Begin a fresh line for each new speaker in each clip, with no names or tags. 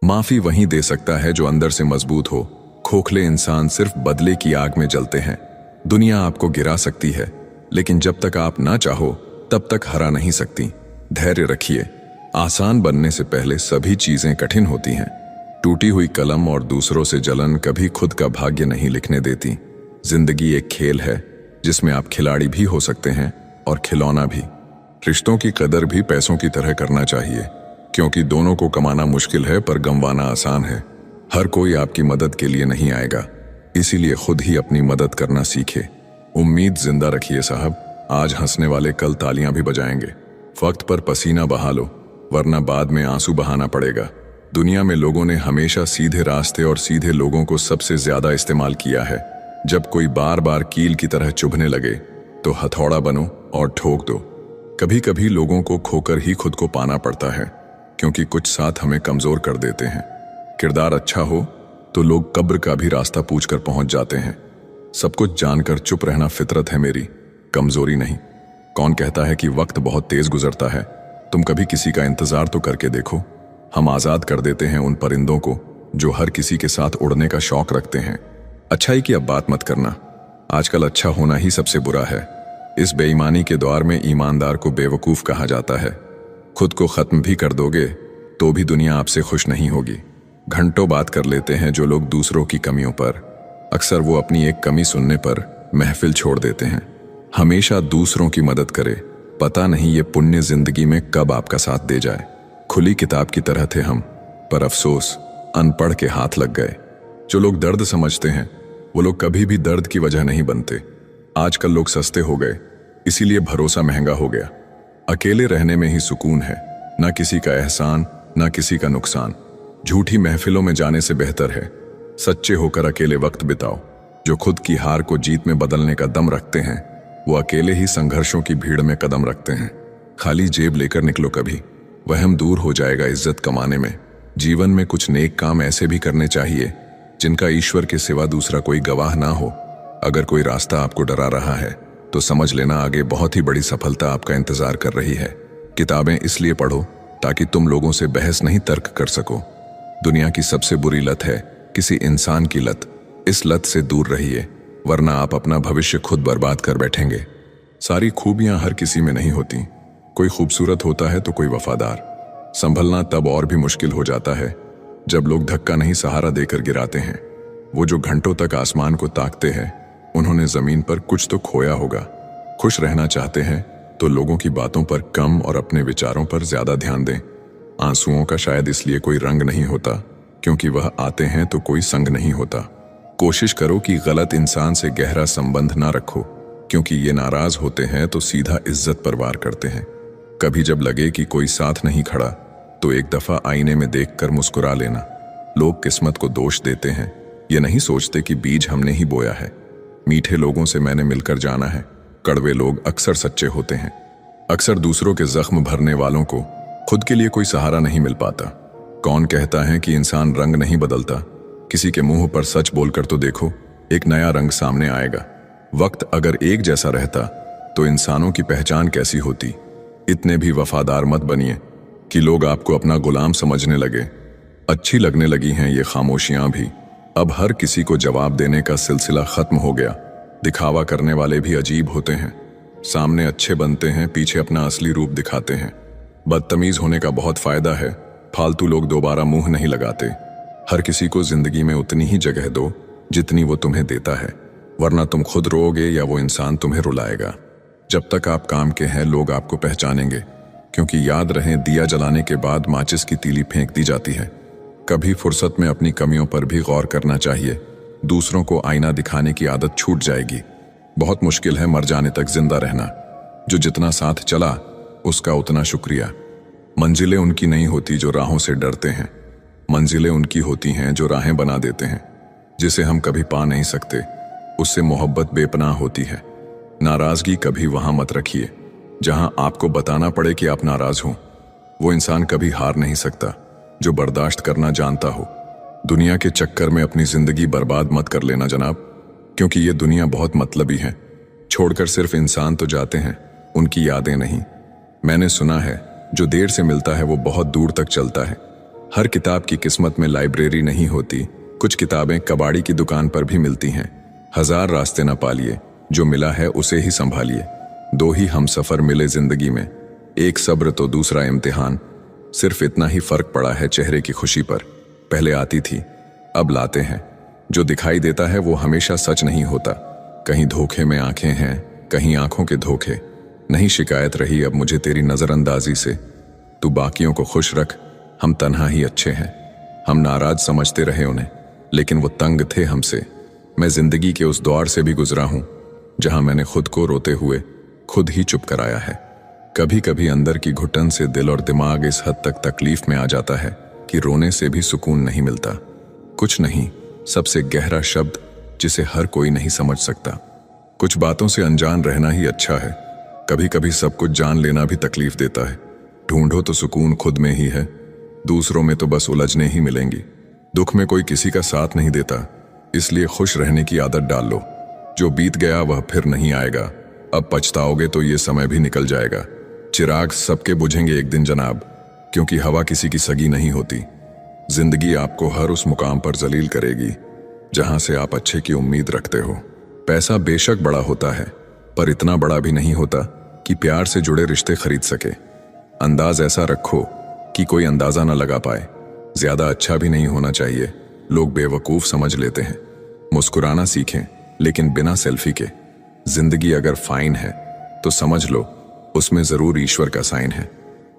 माफी वहीं दे सकता है जो अंदर से मजबूत हो। खोखले इंसान सिर्फ बदले की आग में जलते हैं। दुनिया आपको गिरा सकती है, लेकिन जब तक आप ना चाहो तब तक हरा नहीं सकती। धैर्य रखिए। आसान बनने से पहले सभी चीजें कठिन होती हैं। टूटी हुई कलम और दूसरों से जलन कभी खुद का भाग्य नहीं लिखने देती। जिंदगी एक खेल है जिसमें आप खिलाड़ी भी हो सकते हैं और खिलौना भी। रिश्तों की कदर भी पैसों की तरह करना चाहिए, क्योंकि दोनों को कमाना मुश्किल है पर गंवाना आसान है। हर कोई आपकी मदद के लिए नहीं आएगा, इसीलिए खुद ही अपनी मदद करना सीखे। उम्मीद जिंदा रखिए साहब, आज हंसने वाले कल तालियां भी बजाएंगे। वक्त पर पसीना बहा लो, वरना बाद में आंसू बहाना पड़ेगा। दुनिया में लोगों ने हमेशा सीधे रास्ते और सीधे लोगों को सबसे ज्यादा इस्तेमाल किया है। जब कोई बार बार कील की तरह चुभने लगे तो हथौड़ा बनो और ठोक दो। कभी कभी लोगों को खोकर ही खुद को पाना पड़ता है, क्योंकि कुछ साथ हमें कमजोर कर देते हैं। किरदार अच्छा हो तो लोग कब्र का भी रास्ता पूछकर पहुंच जाते हैं। सब कुछ जानकर चुप रहना फितरत है मेरी, कमजोरी नहीं। कौन कहता है कि वक्त बहुत तेज गुजरता है? तुम कभी किसी का इंतजार तो करके देखो। हम आजाद कर देते हैं उन परिंदों को जो हर किसी के साथ उड़ने का शौक रखते हैं। अच्छाई की अब बात मत करना, आजकल अच्छा होना ही सबसे बुरा है। इस बेईमानी के दौर में ईमानदार को बेवकूफ कहा जाता है। खुद को खत्म भी कर दोगे तो भी दुनिया आपसे खुश नहीं होगी। घंटों बात कर लेते हैं जो लोग दूसरों की कमियों पर, अक्सर वो अपनी एक कमी सुनने पर महफिल छोड़ देते हैं। हमेशा दूसरों की मदद करे, पता नहीं ये पुण्य जिंदगी में कब आपका साथ दे जाए। खुली किताब की तरह थे हम, पर अफसोस अनपढ़ के हाथ लग गए। जो लोग दर्द समझते हैं वो लोग कभी भी दर्द की वजह नहीं बनते। आजकल लोग सस्ते हो गए, इसीलिए भरोसा महंगा हो गया। अकेले रहने में ही सुकून है, ना किसी का एहसान ना किसी का नुकसान। झूठी महफिलों में जाने से बेहतर है सच्चे होकर अकेले वक्त बिताओ। जो खुद की हार को जीत में बदलने का दम रखते हैं वो अकेले ही संघर्षों की भीड़ में कदम रखते हैं। खाली जेब लेकर निकलो कभी, वहम दूर हो जाएगा इज्जत कमाने में। जीवन में कुछ नेक काम ऐसे भी करने चाहिए जिनका ईश्वर के सिवा दूसरा कोई गवाह ना हो। अगर कोई रास्ता आपको डरा रहा है तो समझ लेना आगे बहुत ही बड़ी सफलता आपका इंतजार कर रही है। किताबें इसलिए पढ़ो ताकि तुम लोगों से बहस नहीं तर्क कर सको। दुनिया की सबसे बुरी लत है किसी इंसान की लत। इस लत से दूर रहिए, वरना आप अपना भविष्य खुद बर्बाद कर बैठेंगे। सारी खूबियां हर किसी में नहीं होती। कोई खूबसूरत होता है तो कोई वफादार। संभलना तब और भी मुश्किल हो जाता है जब लोग धक्का नहीं सहारा देकर गिराते हैं। वो जो घंटों तक आसमान को ताकते हैं उन्होंने जमीन पर कुछ तो खोया होगा। खुश रहना चाहते हैं तो लोगों की बातों पर कम और अपने विचारों पर ज्यादा ध्यान दें। आंसुओं का शायद इसलिए कोई रंग नहीं होता क्योंकि वह आते हैं तो कोई संग नहीं होता। कोशिश करो कि गलत इंसान से गहरा संबंध ना रखो, क्योंकि ये नाराज होते हैं तो सीधा इज्जत पर वार करते हैं। कभी जब लगे कि कोई साथ नहीं खड़ा तो एक दफा आईने में देखकर मुस्कुरा लेना। लोग किस्मत को दोष देते हैं, ये नहीं सोचते कि बीज हमने ही बोया है। मीठे लोगों से मैंने मिलकर जाना है, कड़वे लोग अक्सर सच्चे होते हैं। अक्सर दूसरों के जख्म भरने वालों को खुद के लिए कोई सहारा नहीं मिल पाता। कौन कहता है कि इंसान रंग नहीं बदलता? किसी के मुंह पर सच बोलकर तो देखो, एक नया रंग सामने आएगा। वक्त अगर एक जैसा रहता तो इंसानों की पहचान कैसी होती। इतने भी वफादार मत बनिए कि लोग आपको अपना गुलाम समझने लगे। अच्छी लगने लगी हैं ये खामोशियां भी। अब हर किसी को जवाब देने का सिलसिला खत्म हो गया। दिखावा करने वाले भी अजीब होते हैं। सामने अच्छे बनते हैं, पीछे अपना असली रूप दिखाते हैं। बदतमीज होने का बहुत फायदा है, फालतू लोग दोबारा मुंह नहीं लगाते। हर किसी को जिंदगी में उतनी ही जगह दो जितनी वो तुम्हें देता है, वरना तुम खुद रोओगे या वो इंसान तुम्हें रुलाएगा। जब तक आप काम के हैं लोग आपको पहचानेंगे, क्योंकि याद रहे दिया जलाने के बाद माचिस की तीली फेंक दी जाती है। कभी फुर्सत में अपनी कमियों पर भी गौर करना चाहिए। दूसरों को आईना दिखाने की आदत छूट जाएगी। बहुत मुश्किल है मर जाने तक जिंदा रहना। जो जितना साथ चला उसका उतना शुक्रिया। मंजिलें उनकी नहीं होती जो राहों से डरते हैं, मंजिलें उनकी होती हैं जो राहें बना देते हैं। जिसे हम कभी पा नहीं सकते उससे मोहब्बत बेपनाह होती है। नाराजगी कभी वहां मत रखिए जहां आपको बताना पड़े कि आप नाराज हो। वो इंसान कभी हार नहीं सकता जो बर्दाश्त करना जानता हो। दुनिया के चक्कर में अपनी जिंदगी बर्बाद मत कर लेना जनाब, क्योंकि ये दुनिया बहुत मतलबी है। छोड़कर सिर्फ इंसान तो जाते हैं, उनकी यादें नहीं। मैंने सुना है जो देर से मिलता है वो बहुत दूर तक चलता है। हर किताब की किस्मत में लाइब्रेरी नहीं होती। कुछ किताबें कबाड़ी की दुकान पर भी मिलती हैं। हजार रास्ते न पालिए, जो मिला है उसे ही संभालिए। दो ही हम सफर मिले जिंदगी में, एक सब्र तो दूसरा इम्तिहान। सिर्फ इतना ही फर्क पड़ा है चेहरे की खुशी पर। पहले आती थी, अब लाते हैं। जो दिखाई देता है वो हमेशा सच नहीं होता। कहीं धोखे में आंखें हैं, कहीं आंखों के धोखे। नहीं शिकायत रही अब मुझे तेरी नजरअंदाजी से। तू बाकियों को खुश रख, हम तन्हा ही अच्छे हैं। हम नाराज समझते रहे उन्हें, लेकिन वो तंग थे हमसे। मैं जिंदगी के उस दौर से भी गुजरा हूं जहां मैंने खुद को रोते हुए खुद ही चुप कराया है। कभी कभी अंदर की घुटन से दिल और दिमाग इस हद तक तकलीफ में आ जाता है कि रोने से भी सुकून नहीं मिलता। कुछ नहीं, सबसे गहरा शब्द जिसे हर कोई नहीं समझ सकता। कुछ बातों से अनजान रहना ही अच्छा है। कभी कभी सब कुछ जान लेना भी तकलीफ देता है। ढूंढो तो सुकून खुद में ही है, दूसरों में तो बस उलझने ही मिलेंगी। दुख में कोई किसी का साथ नहीं देता, इसलिए खुश रहने की आदत डाल लो। जो बीत गया वह फिर नहीं आएगा। अब पछताओगे तो ये समय भी निकल जाएगा। चिराग सबके बुझेंगे एक दिन जनाब, क्योंकि हवा किसी की सगी नहीं होती। जिंदगी आपको हर उस मुकाम पर जलील करेगी जहां से आप अच्छे की उम्मीद रखते हो। पैसा बेशक बड़ा होता है, पर इतना बड़ा भी नहीं होता कि प्यार से जुड़े रिश्ते खरीद सके। अंदाज ऐसा रखो कि कोई अंदाजा न लगा पाए। ज्यादा अच्छा भी नहीं होना चाहिए, लोग बेवकूफ समझ लेते हैं। मुस्कुराना सीखें, लेकिन बिना सेल्फी के। जिंदगी अगर फाइन है तो समझ लो उसमें जरूर ईश्वर का साइन है।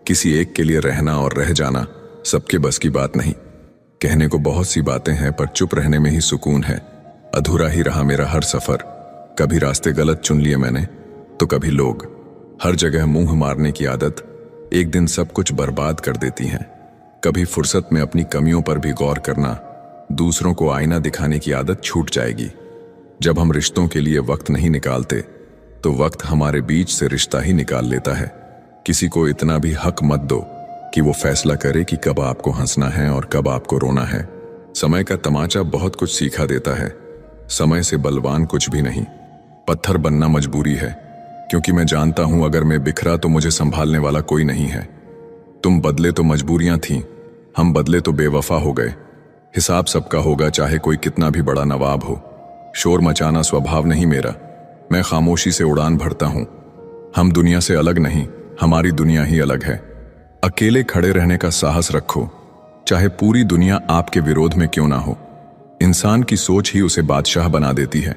किसी एक के लिए रहना और रह जाना सबके बस की बात नहीं। कहने को बहुत सी बातें हैं, पर चुप रहने में ही सुकून है। अधूरा ही रहा मेरा हर सफर। कभी रास्ते गलत चुन लिए मैंने, तो कभी लोग। हर जगह मुंह मारने की आदत एक दिन सब कुछ बर्बाद कर देती है। कभी फुर्सत में अपनी कमियों पर भी गौर करना, दूसरों को आईना दिखाने की आदत छूट जाएगी। जब हम रिश्तों के लिए वक्त नहीं निकालते, तो वक्त हमारे बीच से रिश्ता ही निकाल लेता है। किसी को इतना भी हक मत दो कि वो फैसला करे कि कब आपको हंसना है और कब आपको रोना है। समय का तमाचा बहुत कुछ सिखा देता है। समय से बलवान कुछ भी नहीं। पत्थर बनना मजबूरी है, क्योंकि मैं जानता हूं अगर मैं बिखरा तो मुझे संभालने वाला कोई नहीं है। तुम बदले तो मजबूरियां थीं, हम बदले तो बेवफा हो गए। हिसाब सबका होगा, चाहे कोई कितना भी बड़ा नवाब हो। शोर मचाना स्वभाव नहीं मेरा, मैं खामोशी से उड़ान भरता हूं। हम दुनिया से अलग नहीं, हमारी दुनिया ही अलग है। अकेले खड़े रहने का साहस रखो, चाहे पूरी दुनिया आपके विरोध में क्यों ना हो। इंसान की सोच ही उसे बादशाह बना देती है।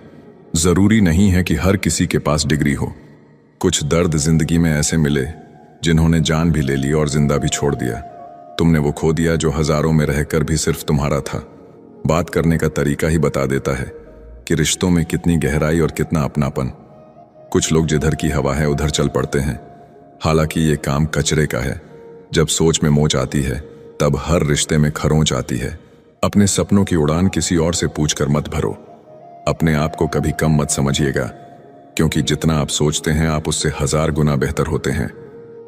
जरूरी नहीं है कि हर किसी के पास डिग्री हो। कुछ दर्द जिंदगी में ऐसे मिले जिन्होंने जान भी ले ली और जिंदा भी छोड़ दिया। तुमने वो खो दिया जो हजारों में रहकर भी सिर्फ तुम्हारा था। बात करने का तरीका ही बता देता है कि रिश्तों में कितनी गहराई और कितना अपनापन। कुछ लोग जिधर की हवा है उधर चल पड़ते हैं, हालांकि ये काम कचरे का है। जब सोच में मोच आती है, तब हर रिश्ते में खरोंच आती है। अपने सपनों की उड़ान किसी और से पूछकर मत भरो। अपने आप को कभी कम मत समझिएगा, क्योंकि जितना आप सोचते हैं आप उससे 1000 गुना बेहतर होते हैं।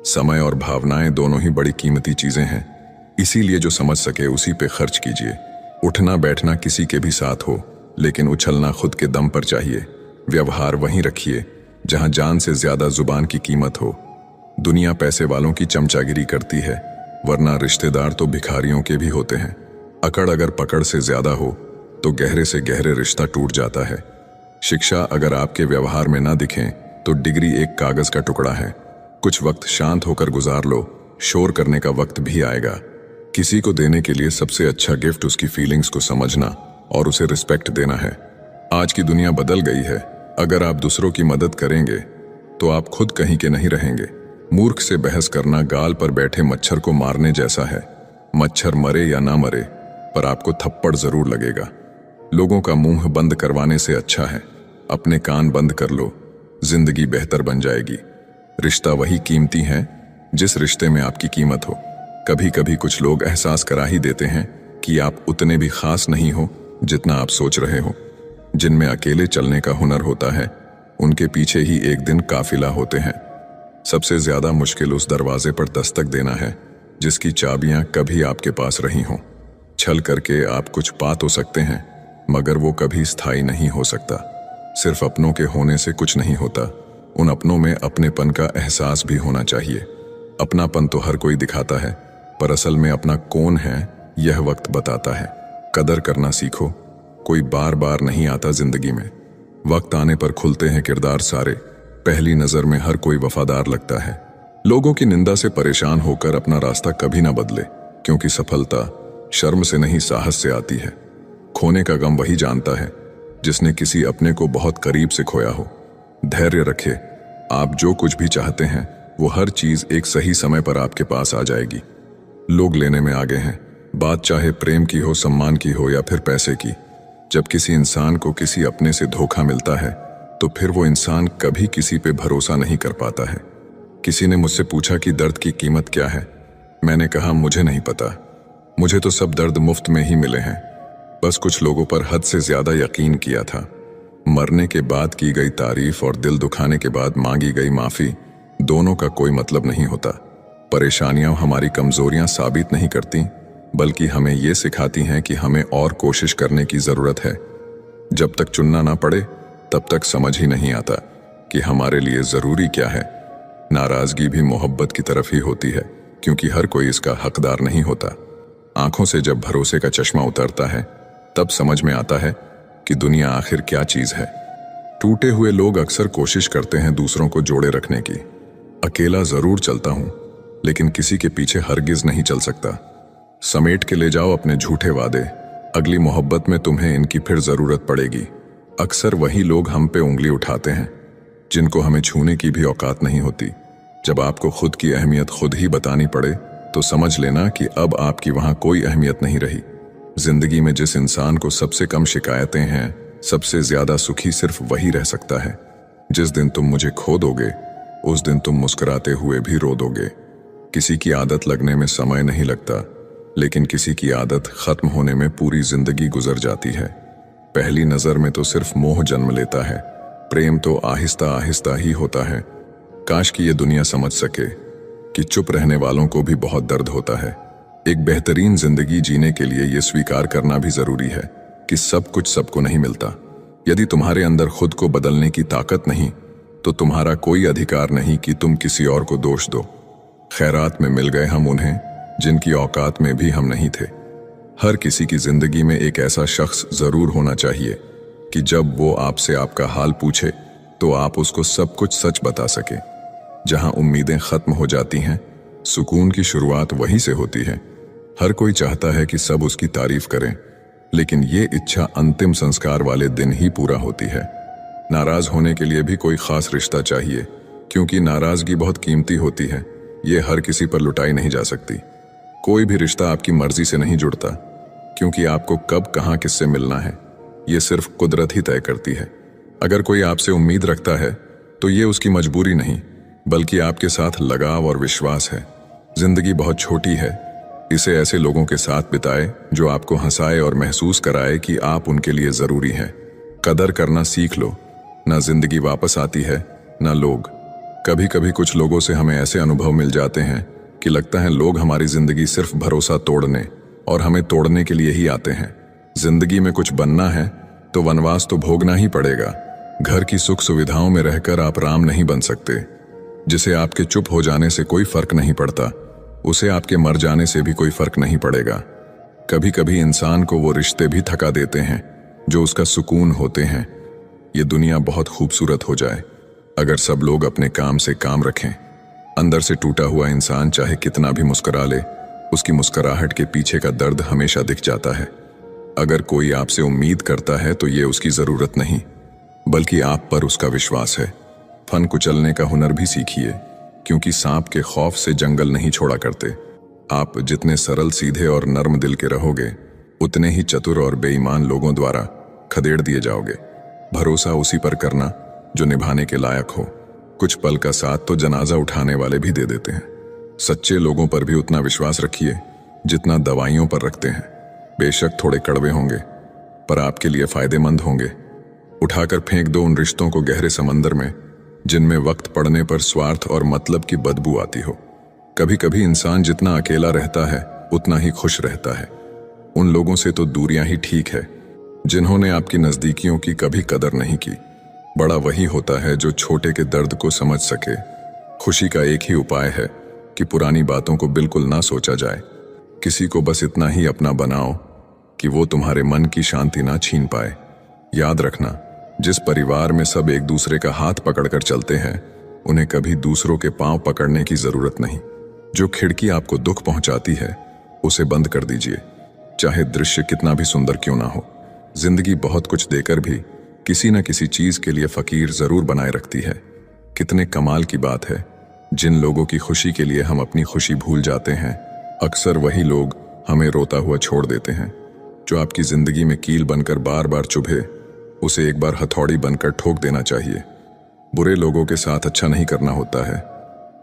समय और भावनाएं दोनों ही बड़ी कीमती चीजें हैं, इसीलिए जो समझ सके उसी पे खर्च कीजिए। उठना बैठना किसी के भी साथ हो, लेकिन उछलना खुद के दम पर चाहिए। व्यवहार वहीं रखिए जहां जान से ज्यादा जुबान की कीमत हो। दुनिया पैसे वालों की चमचागिरी करती है, वरना रिश्तेदार तो भिखारियों के भी होते हैं। अकड़ अगर पकड़ से ज्यादा हो तो गहरे से गहरे रिश्ता टूट जाता है। शिक्षा अगर आपके व्यवहार में ना दिखें तो डिग्री एक कागज का टुकड़ा है। कुछ वक्त शांत होकर गुजार लो, शोर करने का वक्त भी आएगा। किसी को देने के लिए सबसे अच्छा गिफ्ट उसकी फीलिंग्स को समझना और उसे रिस्पेक्ट देना है। आज की दुनिया बदल गई है। अगर आप दूसरों की मदद करेंगे तो आप खुद कहीं के नहीं रहेंगे। मूर्ख से बहस करना गाल पर बैठे मच्छर को मारने जैसा है। मच्छर मरे या ना मरे, पर आपको थप्पड़ जरूर लगेगा। लोगों का मुंह बंद करवाने से अच्छा है अपने कान बंद कर लो, जिंदगी बेहतर बन जाएगी। रिश्ता वही कीमती है जिस रिश्ते में आपकी कीमत हो। कभी कभी कुछ लोग एहसास करा ही देते हैं कि आप उतने भी खास नहीं हो जितना आप सोच रहे हो। जिनमें अकेले चलने का हुनर होता है, उनके पीछे ही एक दिन काफिला होते हैं। सबसे ज्यादा मुश्किल उस दरवाजे पर दस्तक देना है जिसकी चाबियां कभी आपके पास रही हों। छल करके आप कुछ पा तो सकते हैं, मगर वो कभी स्थायी नहीं हो सकता। सिर्फ अपनों के होने से कुछ नहीं होता, उन अपनों में अपनेपन का एहसास भी होना चाहिए। अपनापन तो हर कोई दिखाता है, पर असल में अपना कौन है यह वक्त बताता है, कदर करना सीखो। कोई बार बार नहीं आता जिंदगी में, वक्त आने पर खुलते हैं किरदार सारे। पहली नजर में हर कोई वफादार लगता है। लोगों की निंदा से परेशान होकर अपना रास्ता कभी ना बदले, क्योंकि सफलता शर्म से नहीं साहस से आती है। खोने का गम वही जानता है जिसने किसी अपने को बहुत करीब से खोया हो। धैर्य रखे, आप जो कुछ भी चाहते हैं वो हर चीज एक सही समय पर आपके पास आ जाएगी। लोग लेने में आगे हैं, बात चाहे प्रेम की हो, सम्मान की हो या फिर पैसे की। जब किसी इंसान को किसी अपने से धोखा मिलता है तो फिर वो इंसान कभी किसी पे भरोसा नहीं कर पाता है। किसी ने मुझसे पूछा कि दर्द की कीमत क्या है। मैंने कहा मुझे नहीं पता, मुझे तो सब दर्द मुफ्त में ही मिले हैं। बस कुछ लोगों पर हद से ज्यादा यकीन किया था। मरने के बाद की गई तारीफ और दिल दुखाने के बाद मांगी गई माफी, दोनों का कोई मतलब नहीं होता। परेशानियां हमारी कमजोरियां साबित नहीं करती, बल्कि हमें ये सिखाती हैं कि हमें और कोशिश करने की जरूरत है। जब तक चुनना ना पड़े तब तक समझ ही नहीं आता कि हमारे लिए जरूरी क्या है। नाराजगी भी मोहब्बत की तरफ ही होती है, क्योंकि हर कोई इसका हकदार नहीं होता। आंखों से जब भरोसे का चश्मा उतरता है तब समझ में आता है कि दुनिया आखिर क्या चीज है। टूटे हुए लोग अक्सर कोशिश करते हैं दूसरों को जोड़े रखने की। अकेला जरूर चलता हूं, लेकिन किसी के पीछे हरगिज नहीं चल सकता। समेट के ले जाओ अपने झूठे वादे, अगली मोहब्बत में तुम्हें इनकी फिर जरूरत पड़ेगी। अक्सर वही लोग हम पे उंगली उठाते हैं जिनको हमें छूने की भी औकात नहीं होती। जब आपको खुद की अहमियत खुद ही बतानी पड़े तो समझ लेना कि अब आपकी वहां कोई अहमियत नहीं रही। जिंदगी में जिस इंसान को सबसे कम शिकायतें हैं, सबसे ज्यादा सुखी सिर्फ वही रह सकता है। जिस दिन तुम मुझे खो दोगे उस दिन तुम मुस्कुराते हुए भी रो दोगे। किसी की आदत लगने में समय नहीं लगता, लेकिन किसी की आदत खत्म होने में पूरी जिंदगी गुजर जाती है। पहली नजर में तो सिर्फ मोह जन्म लेता है, प्रेम तो आहिस्ता आहिस्ता ही होता है। काश कि ये दुनिया समझ सके कि चुप रहने वालों को भी बहुत दर्द होता है। एक बेहतरीन जिंदगी जीने के लिए ये स्वीकार करना भी जरूरी है कि सब कुछ सबको नहीं मिलता। यदि तुम्हारे अंदर खुद को बदलने की ताकत नहीं तो तुम्हारा कोई अधिकार नहीं कि तुम किसी और को दोष दो। खैरात में मिल गए हम उन्हें जिनकी औकात में भी हम नहीं थे। हर किसी की जिंदगी में एक ऐसा शख्स जरूर होना चाहिए कि जब वो आपसे आपका हाल पूछे तो आप उसको सब कुछ सच बता सके। जहां उम्मीदें खत्म हो जाती हैं, सुकून की शुरुआत वहीं से होती है। हर कोई चाहता है कि सब उसकी तारीफ करें, लेकिन ये इच्छा अंतिम संस्कार वाले दिन ही पूरा होती है। नाराज होने के लिए भी कोई खास रिश्ता चाहिए, क्योंकि नाराजगी बहुत कीमती होती है। ये हर किसी पर लुटाई नहीं जा सकती। कोई भी रिश्ता आपकी मर्जी से नहीं जुड़ता, क्योंकि आपको कब कहां किससे मिलना है ये सिर्फ कुदरत ही तय करती है। अगर कोई आपसे उम्मीद रखता है तो ये उसकी मजबूरी नहीं, बल्कि आपके साथ लगाव और विश्वास है। जिंदगी बहुत छोटी है, इसे ऐसे लोगों के साथ बिताए जो आपको हंसाए और महसूस कराए कि आप उनके लिए जरूरी हैं। कदर करना सीख लो, ना जिंदगी वापस आती है ना लोग। कभी कभी कुछ लोगों से हमें ऐसे अनुभव मिल जाते हैं कि लगता है लोग हमारी जिंदगी सिर्फ भरोसा तोड़ने और हमें तोड़ने के लिए ही आते हैं। जिंदगी में कुछ बनना है तो वनवास तो भोगना ही पड़ेगा। घर की सुख सुविधाओं में रहकर आप राम नहीं बन सकते। जिसे आपके चुप हो जाने से कोई फर्क नहीं पड़ता, उसे आपके मर जाने से भी कोई फर्क नहीं पड़ेगा। कभी कभी इंसान को वो रिश्ते भी थका देते हैं जो उसका सुकून होते हैं। ये दुनिया बहुत खूबसूरत हो जाए अगर सब लोग अपने काम से काम रखें। अंदर से टूटा हुआ इंसान चाहे कितना भी मुस्कुरा ले, उसकी मुस्कुराहट के पीछे का दर्द हमेशा दिख जाता है। अगर कोई आपसे उम्मीद करता है तो ये उसकी जरूरत नहीं, बल्कि आप पर उसका विश्वास है। फन कुचलने का हुनर भी सीखिए, क्योंकि सांप के खौफ से जंगल नहीं छोड़ा करते। आप जितने सरल, सीधे और नर्म दिल के रहोगे, उतने ही चतुर और बेईमान लोगों द्वारा खदेड़ दिए जाओगे। भरोसा उसी पर करना जो निभाने के लायक हो। कुछ पल का साथ तो जनाजा उठाने वाले भी दे देते हैं। सच्चे लोगों पर भी उतना विश्वास रखिए जितना दवाइयों पर रखते हैं। बेशक थोड़े कड़वे होंगे, पर आपके लिए फायदेमंद होंगे। उठाकर फेंक दो उन रिश्तों को गहरे समंदर में जिनमें वक्त पड़ने पर स्वार्थ और मतलब की बदबू आती हो। कभी कभी इंसान जितना अकेला रहता है उतना ही खुश रहता है। उन लोगों से तो दूरियां ही ठीक है जिन्होंने आपकी नजदीकियों की कभी कदर नहीं की। बड़ा वही होता है जो छोटे के दर्द को समझ सके। खुशी का एक ही उपाय है कि पुरानी बातों को बिल्कुल ना सोचा जाए। किसी को बस इतना ही अपना बनाओ कि वो तुम्हारे मन की शांति ना छीन पाए। याद रखना, जिस परिवार में सब एक दूसरे का हाथ पकड़कर चलते हैं, उन्हें कभी दूसरों के पांव पकड़ने की जरूरत नहीं। जो खिड़की आपको दुख पहुंचाती है, उसे बंद कर दीजिए, चाहे दृश्य कितना भी सुंदर क्यों ना हो। जिंदगी बहुत कुछ देकर भी किसी न किसी चीज के लिए फकीर जरूर बनाए रखती है। कितने कमाल की बात है, जिन लोगों की खुशी के लिए हम अपनी खुशी भूल जाते हैं, अक्सर वही लोग हमें रोता हुआ छोड़ देते हैं। जो आपकी जिंदगी में कील बनकर बार बार चुभे, उसे एक बार हथौड़ी बनकर ठोक देना चाहिए। बुरे लोगों के साथ अच्छा नहीं करना होता है,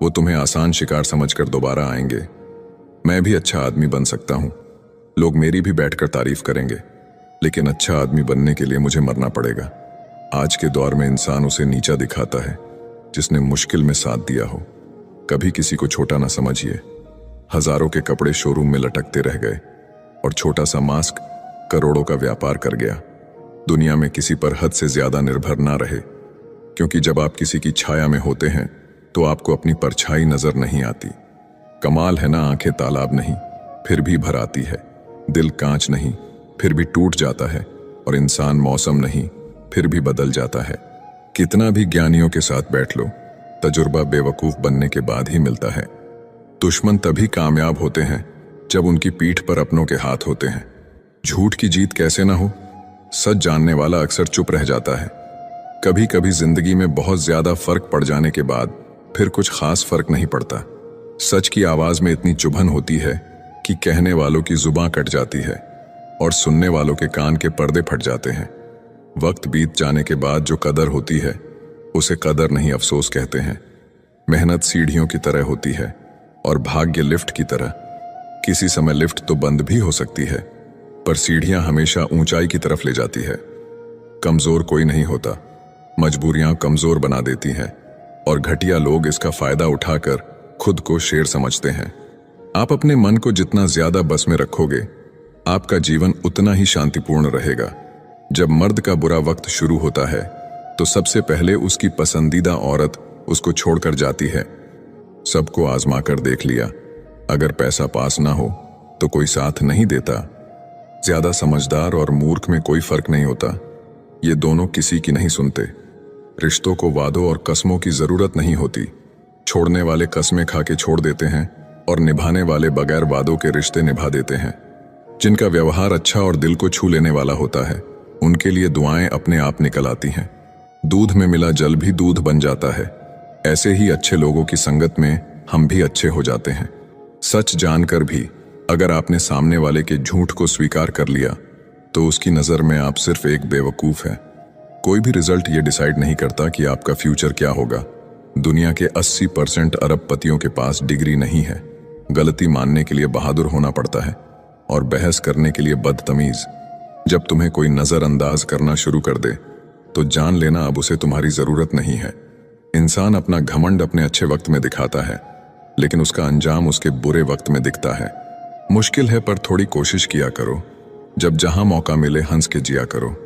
वो तुम्हें आसान शिकार समझकर दोबारा आएंगे। मैं भी अच्छा आदमी बन सकता हूं, लोग मेरी भी बैठकर तारीफ करेंगे, लेकिन अच्छा आदमी बनने के लिए मुझे मरना पड़ेगा। आज के दौर में इंसान उसे नीचा दिखाता है जिसने मुश्किल में साथ दिया हो। कभी किसी को छोटा ना समझिए। हजारों के कपड़े शोरूम में लटकते रह गए और छोटा सा मास्क करोड़ों का व्यापार कर गया। दुनिया में किसी पर हद से ज्यादा निर्भर ना रहे, क्योंकि जब आप किसी की छाया में होते हैं तो आपको अपनी परछाई नजर नहीं आती। कमाल है ना, आंखें तालाब नहीं फिर भी भर आती है, दिल कांच नहीं फिर भी टूट जाता है, और इंसान मौसम नहीं फिर भी बदल जाता है। कितना भी ज्ञानियों के साथ बैठ लो, तजुर्बा बेवकूफ बनने के बाद ही मिलता है। दुश्मन तभी कामयाब होते हैं जब उनकी पीठ पर अपनों के हाथ होते हैं। झूठ की जीत कैसे ना हो, सच जानने वाला अक्सर चुप रह जाता है। कभी कभी जिंदगी में बहुत ज्यादा फर्क पड़ जाने के बाद फिर कुछ खास फर्क नहीं पड़ता। सच की आवाज में इतनी चुभन होती है कि कहने वालों की जुबान कट जाती है और सुनने वालों के कान के पर्दे फट जाते हैं। वक्त बीत जाने के बाद जो कदर होती है, उसे कदर नहीं अफसोस कहते हैं। मेहनत सीढ़ियों की तरह होती है और भाग्य लिफ्ट की तरह। किसी समय लिफ्ट तो बंद भी हो सकती है, पर सीढ़ियां हमेशा ऊंचाई की तरफ ले जाती है। कमजोर कोई नहीं होता, मजबूरियां कमजोर बना देती हैं, और घटिया लोग इसका फायदा उठाकर खुद को शेर समझते हैं। आप अपने मन को जितना ज्यादा बस में रखोगे, आपका जीवन उतना ही शांतिपूर्ण रहेगा। जब मर्द का बुरा वक्त शुरू होता है तो सबसे पहले उसकी पसंदीदा औरत उसको छोड़कर जाती है। सबको आजमा कर देख लिया, अगर पैसा पास ना हो तो कोई साथ नहीं देता। ज्यादा समझदार और मूर्ख में कोई फर्क नहीं होता, ये दोनों किसी की नहीं सुनते। रिश्तों को वादों और कस्मों की जरूरत नहीं होती। छोड़ने वाले कस्में खा के छोड़ देते हैं और निभाने वाले बगैर वादों के रिश्ते निभा देते हैं। जिनका व्यवहार अच्छा और दिल को छू लेने वाला होता है, उनके लिए दुआएं अपने आप निकल आती हैं। दूध में मिला जल भी दूध बन जाता है। ऐसे ही अच्छे लोगों की संगत में हम भी अच्छे हो जाते हैं। सच जानकर भी अगर आपने सामने वाले के झूठ को स्वीकार कर लिया, तो उसकी नजर में आप सिर्फ एक बेवकूफ हैं। कोई भी रिजल्ट ये डिसाइड नहीं करता कि आपका फ्यूचर क्या होगा। दुनिया के 80% अरबपतियों के पास डिग्री नहीं है। गलती मानने के लिए बहादुर होना पड़ता है और बहस करने के लिए बदतमीज। जब तुम्हें कोई नजरअंदाज करना शुरू कर दे, तो जान लेना अब उसे तुम्हारी जरूरत नहीं है। इंसान अपना घमंड अपने अच्छे वक्त में दिखाता है, लेकिन उसका अंजाम उसके बुरे वक्त में दिखता है। मुश्किल है, पर थोड़ी कोशिश किया करो। जब जहां मौका मिले हंस के जिया करो।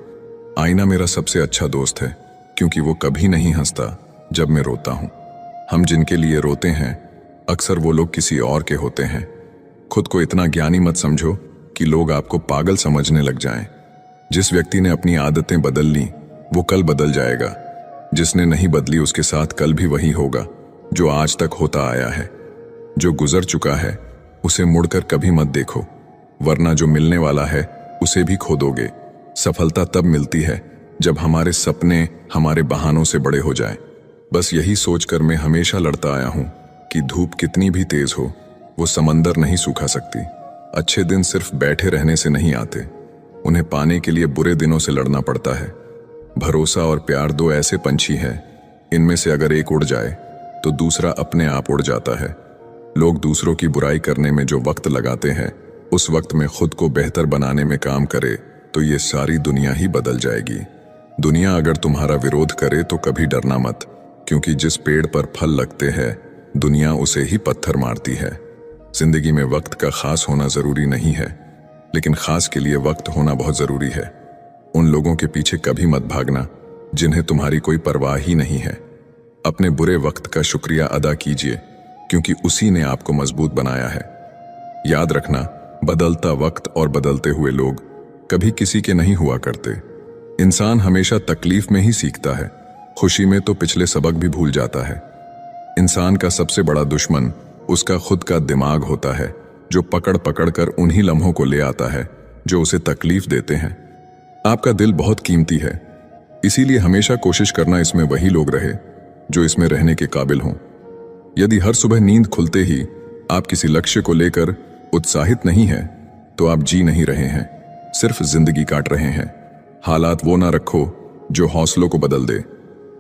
आईना मेरा सबसे अच्छा दोस्त है, क्योंकि वो कभी नहीं हंसता जब मैं रोता हूं। हम जिनके लिए रोते हैं, अक्सर वो लोग किसी और के होते हैं। खुद को इतना ज्ञानी मत समझो कि लोग आपको पागल समझने लग जाएं। जिस व्यक्ति ने अपनी आदतें बदल ली, वो कल बदल जाएगा। जिसने नहीं बदली, उसके साथ कल भी वही होगा जो आज तक होता आया है। जो गुजर चुका है, उसे मुड़कर कभी मत देखो, वरना जो मिलने वाला है उसे भी खो दोगे। सफलता तब मिलती है जब हमारे सपने हमारे बहानों से बड़े हो जाएं। बस यही सोचकर मैं हमेशा लड़ता आया हूं कि धूप कितनी भी तेज हो, वो समंदर नहीं सूखा सकती। अच्छे दिन सिर्फ बैठे रहने से नहीं आते, उन्हें पाने के लिए बुरे दिनों से लड़ना पड़ता है। भरोसा और प्यार दो ऐसे पंछी हैं, इनमें से अगर एक उड़ जाए तो दूसरा अपने आप उड़ जाता है। लोग दूसरों की बुराई करने में जो वक्त लगाते हैं, उस वक्त में खुद को बेहतर बनाने में काम करे तो ये सारी दुनिया ही बदल जाएगी। दुनिया अगर तुम्हारा विरोध करे तो कभी डरना मत, क्योंकि जिस पेड़ पर फल लगते हैं, दुनिया उसे ही पत्थर मारती है। जिंदगी में वक्त का खास होना जरूरी नहीं है, लेकिन खास के लिए वक्त होना बहुत जरूरी है। उन लोगों के पीछे कभी मत भागना जिन्हें तुम्हारी कोई परवाह ही नहीं है। अपने बुरे वक्त का शुक्रिया अदा कीजिए, क्योंकि उसी ने आपको मजबूत बनाया है। याद रखना, बदलता वक्त और बदलते हुए लोग कभी किसी के नहीं हुआ करते। इंसान हमेशा तकलीफ में ही सीखता है, खुशी में तो पिछले सबक भी भूल जाता है। इंसान का सबसे बड़ा दुश्मन उसका खुद का दिमाग होता है, जो पकड़ पकड़ कर उन्हीं लम्हों को ले आता है जो उसे तकलीफ देते हैं। आपका दिल बहुत कीमती है, इसीलिए हमेशा कोशिश करना इसमें वही लोग रहे जो इसमें रहने के काबिल हों। यदि हर सुबह नींद खुलते ही आप किसी लक्ष्य को लेकर उत्साहित नहीं हैं, तो आप जी नहीं रहे हैं, सिर्फ जिंदगी काट रहे हैं। हालात वो ना रखो जो हौसलों को बदल दे,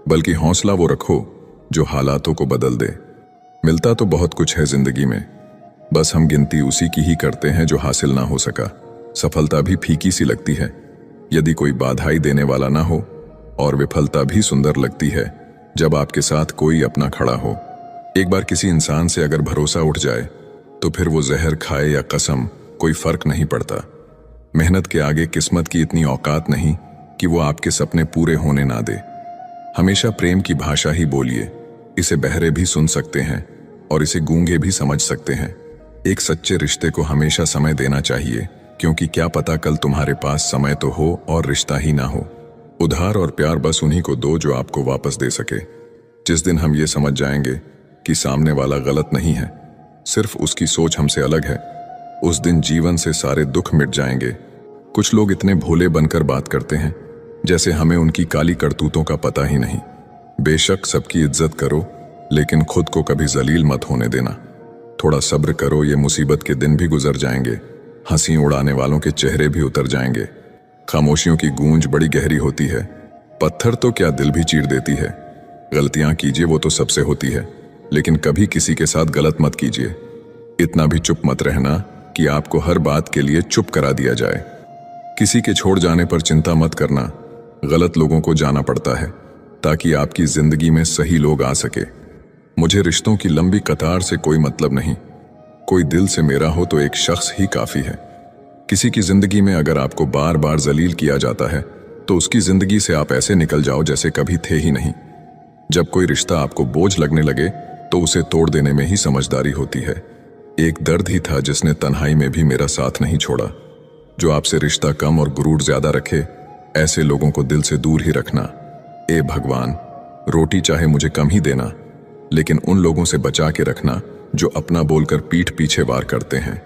बल्कि हौसला वो रखो जो हालातों को बदल दे। मिलता तो बहुत कुछ है जिंदगी में, बस हम गिनती उसी की ही करते हैं जो हासिल ना हो सका। सफलता भी फीकी सी लगती है यदि कोई बाधाई देने वाला ना हो, और विफलता भी सुंदर लगती है जब आपके साथ कोई अपना खड़ा हो। एक बार किसी इंसान से अगर भरोसा उठ जाए तो फिर वो जहर खाए या कसम, कोई फर्क नहीं पड़ता। मेहनत के आगे किस्मत की इतनी औकात नहीं कि वो आपके सपने पूरे होने ना दे। हमेशा प्रेम की भाषा ही बोलिए, इसे बहरे भी सुन सकते हैं और इसे गूंगे भी समझ सकते हैं। एक सच्चे रिश्ते को हमेशा समय देना चाहिए, क्योंकि क्या पता कल तुम्हारे पास समय तो हो और रिश्ता ही ना हो। उधार और प्यार बस उन्हीं को दो जो आपको वापस दे सके। जिस दिन हम ये समझ जाएंगे कि सामने वाला गलत नहीं है, सिर्फ उसकी सोच हमसे अलग है, उस दिन जीवन से सारे दुख मिट जाएंगे। कुछ लोग इतने भोले बनकर बात करते हैं जैसे हमें उनकी काली करतूतों का पता ही नहीं। बेशक सबकी इज्जत करो, लेकिन खुद को कभी जलील मत होने देना। थोड़ा सब्र करो, ये मुसीबत के दिन भी गुजर जाएंगे, हंसी उड़ाने वालों के चेहरे भी उतर जाएंगे। खामोशियों की गूंज बड़ी गहरी होती है, पत्थर तो क्या दिल भी चीर देती है। गलतियां कीजिए वो तो सबसे होती है, लेकिन कभी किसी के साथ गलत मत कीजिए। इतना भी चुप मत रहना कि आपको हर बात के लिए चुप करा दिया जाए। किसी के छोड़ जाने पर चिंता मत करना, गलत लोगों को जाना पड़ता है ताकि आपकी जिंदगी में सही लोग आ सके। मुझे रिश्तों की लंबी कतार से कोई मतलब नहीं, कोई दिल से मेरा हो तो एक शख्स ही काफी है। किसी की जिंदगी में अगर आपको बार बार जलील किया जाता है तो उसकी जिंदगी से आप ऐसे निकल जाओ जैसे कभी थे ही नहीं। जब कोई रिश्ता आपको बोझ लगने लगे तो उसे तोड़ देने में ही समझदारी होती है। एक दर्द ही था जिसने तन्हाई में भी मेरा साथ नहीं छोड़ा। जो आपसे रिश्ता कम और गुरूर ज्यादा रखे, ऐसे लोगों को दिल से दूर ही रखना। ए भगवान, रोटी चाहे मुझे कम ही देना, लेकिन उन लोगों से बचा के रखना जो अपना बोलकर पीठ पीछे वार करते हैं।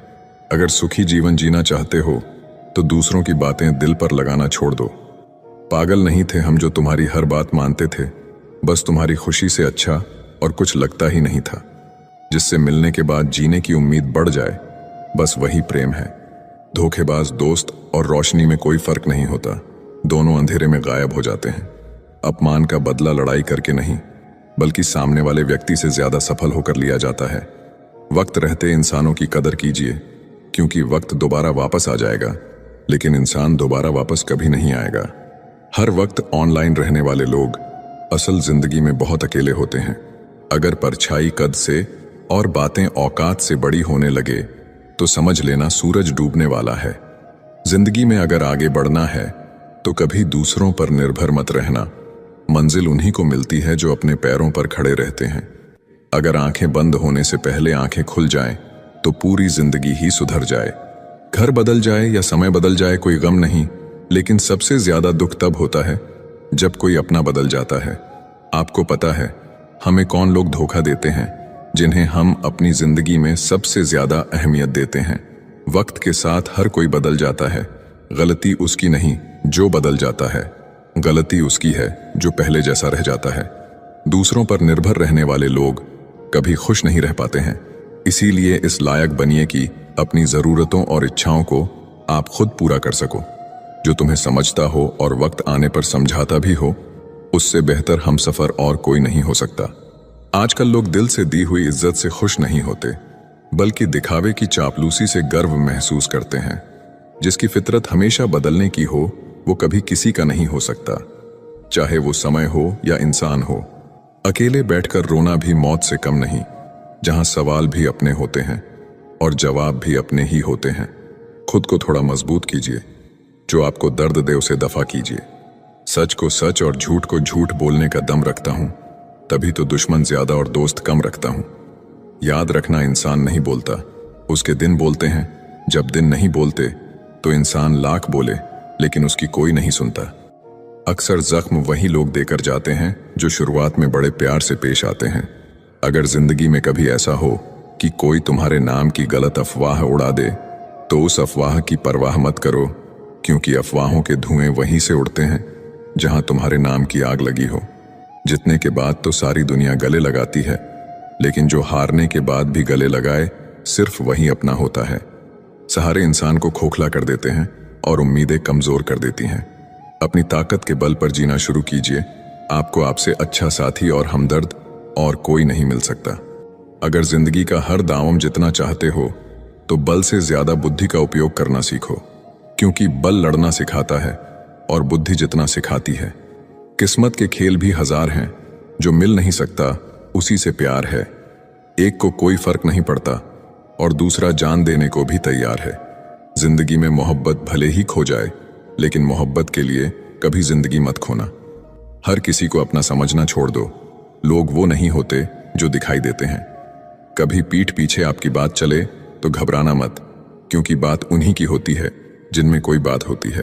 अगर सुखी जीवन जीना चाहते हो तो दूसरों की बातें दिल पर लगाना छोड़ दो। पागल नहीं थे हम जो तुम्हारी हर बात मानते थे, बस तुम्हारी खुशी से अच्छा और कुछ लगता ही नहीं था। जिससे मिलने के बाद जीने की उम्मीद बढ़ जाए, बस वही प्रेम है। धोखेबाज दोस्त और रोशनी में कोई फर्क नहीं होता, दोनों अंधेरे में गायब हो जाते हैं। अपमान का बदला लड़ाई करके नहीं, बल्कि सामने वाले व्यक्ति से ज्यादा सफल होकर लिया जाता है। वक्त रहते इंसानों की कदर कीजिए, क्योंकि वक्त दोबारा वापस आ जाएगा, लेकिन इंसान दोबारा वापस कभी नहीं आएगा। हर वक्त ऑनलाइन रहने वाले लोग असल जिंदगी में बहुत अकेले होते हैं। अगर परछाई कद से और बातें औकात से बड़ी होने लगे तो समझ लेना सूरज डूबने वाला है। जिंदगी में अगर आगे बढ़ना है तो कभी दूसरों पर निर्भर मत रहना। मंजिल उन्हीं को मिलती है जो अपने पैरों पर खड़े रहते हैं। अगर आंखें बंद होने से पहले आंखें खुल जाएं तो पूरी जिंदगी ही सुधर जाए। घर बदल जाए या समय बदल जाए कोई गम नहीं, लेकिन सबसे ज्यादा दुख तब होता है जब कोई अपना बदल जाता है। आपको पता है हमें कौन लोग धोखा देते हैं, जिन्हें हम अपनी जिंदगी में सबसे ज्यादा अहमियत देते हैं। वक्त के साथ हर कोई बदल जाता है, गलती उसकी नहीं जो बदल जाता है, गलती उसकी है जो पहले जैसा रह जाता है। दूसरों पर निर्भर रहने वाले लोग कभी खुश नहीं रह पाते हैं। इसीलिए इस लायक बनिए कि अपनी जरूरतों और इच्छाओं को आप खुद पूरा कर सको। जो तुम्हें समझता हो और वक्त आने पर समझाता भी हो, उससे बेहतर हमसफर और कोई नहीं हो सकता। आजकल लोग दिल से दी हुई इज्जत से खुश नहीं होते, बल्कि दिखावे की चापलूसी से गर्व महसूस करते हैं। जिसकी फितरत हमेशा बदलने की हो, वो कभी किसी का नहीं हो सकता, चाहे वो समय हो या इंसान हो। अकेले बैठकर रोना भी मौत से कम नहीं, जहां सवाल भी अपने होते हैं और जवाब भी अपने ही होते हैं। खुद को थोड़ा मजबूत कीजिए, जो आपको दर्द दे उसे दफा कीजिए। सच को सच और झूठ को झूठ बोलने का दम रखता हूं, तभी तो दुश्मन ज्यादा और दोस्त कम रखता हूं। याद रखना, इंसान नहीं बोलता, उसके दिन बोलते हैं। जब दिन नहीं बोलते तो इंसान लाख बोले लेकिन उसकी कोई नहीं सुनता। अक्सर जख्म वही लोग देकर जाते हैं जो शुरुआत में बड़े प्यार से पेश आते हैं। अगर जिंदगी में कभी ऐसा हो कि कोई तुम्हारे नाम की गलत अफवाह उड़ा दे तो उस अफवाह की परवाह मत करो, क्योंकि अफवाहों के धुएं वहीं से उड़ते हैं जहां तुम्हारे नाम की आग लगी हो। जीतने के बाद तो सारी दुनिया गले लगाती है, लेकिन जो हारने के बाद भी गले लगाए सिर्फ वही अपना होता है। सहारे इंसान को खोखला कर देते हैं और उम्मीदें कमजोर कर देती हैं। अपनी ताकत के बल पर जीना शुरू कीजिए। आपको आपसे अच्छा साथी और हमदर्द और कोई नहीं मिल सकता। अगर जिंदगी का हर दांव जितना चाहते हो तो बल से ज्यादा बुद्धि का उपयोग करना सीखो, क्योंकि बल लड़ना सिखाता है और बुद्धि जितना सिखाती है। किस्मत के खेल भी हजार हैं, जो मिल नहीं सकता उसी से प्यार है। एक को कोई फर्क नहीं पड़ता और दूसरा जान देने को भी तैयार है। जिंदगी में मोहब्बत भले ही खो जाए, लेकिन मोहब्बत के लिए कभी जिंदगी मत खोना। हर किसी को अपना समझना छोड़ दो। लोग वो नहीं होते जो दिखाई देते हैं। कभी पीठ पीछे आपकी बात चले तो घबराना मत, क्योंकि बात उन्हीं की होती है जिनमें कोई बात होती है।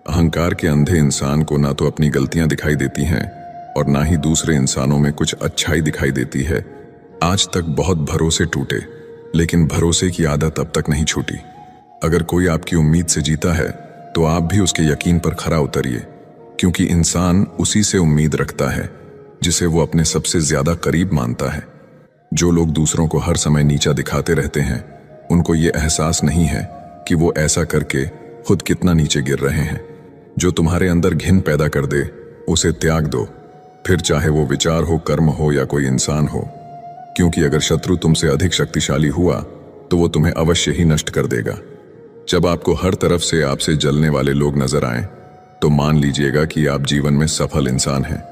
अहंकार के अंधे इंसान को ना तो अपनी गलतियां दिखाई देती हैं और ना ही दूसरे इंसानों में कुछ अच्छाई दिखाई देती है। आज तक बहुत भरोसे टूटे, लेकिन भरोसे की आदत अब तक नहीं छूटी। अगर कोई आपकी उम्मीद से जीता है तो आप भी उसके यकीन पर खरा उतरिए, क्योंकि इंसान उसी से उम्मीद रखता है जिसे वो अपने सबसे ज्यादा करीब मानता है। जो लोग दूसरों को हर समय नीचा दिखाते रहते हैं, उनको ये एहसास नहीं है कि वो ऐसा करके खुद कितना नीचे गिर रहे हैं। जो तुम्हारे अंदर घिन पैदा कर दे उसे त्याग दो, फिर चाहे वो विचार हो, कर्म हो या कोई इंसान हो, क्योंकि अगर शत्रु तुमसे अधिक शक्तिशाली हुआ तो वो तुम्हें अवश्य ही नष्ट कर देगा। जब आपको हर तरफ से आपसे जलने वाले लोग नजर आएं, तो मान लीजिएगा कि आप जीवन में सफल इंसान हैं।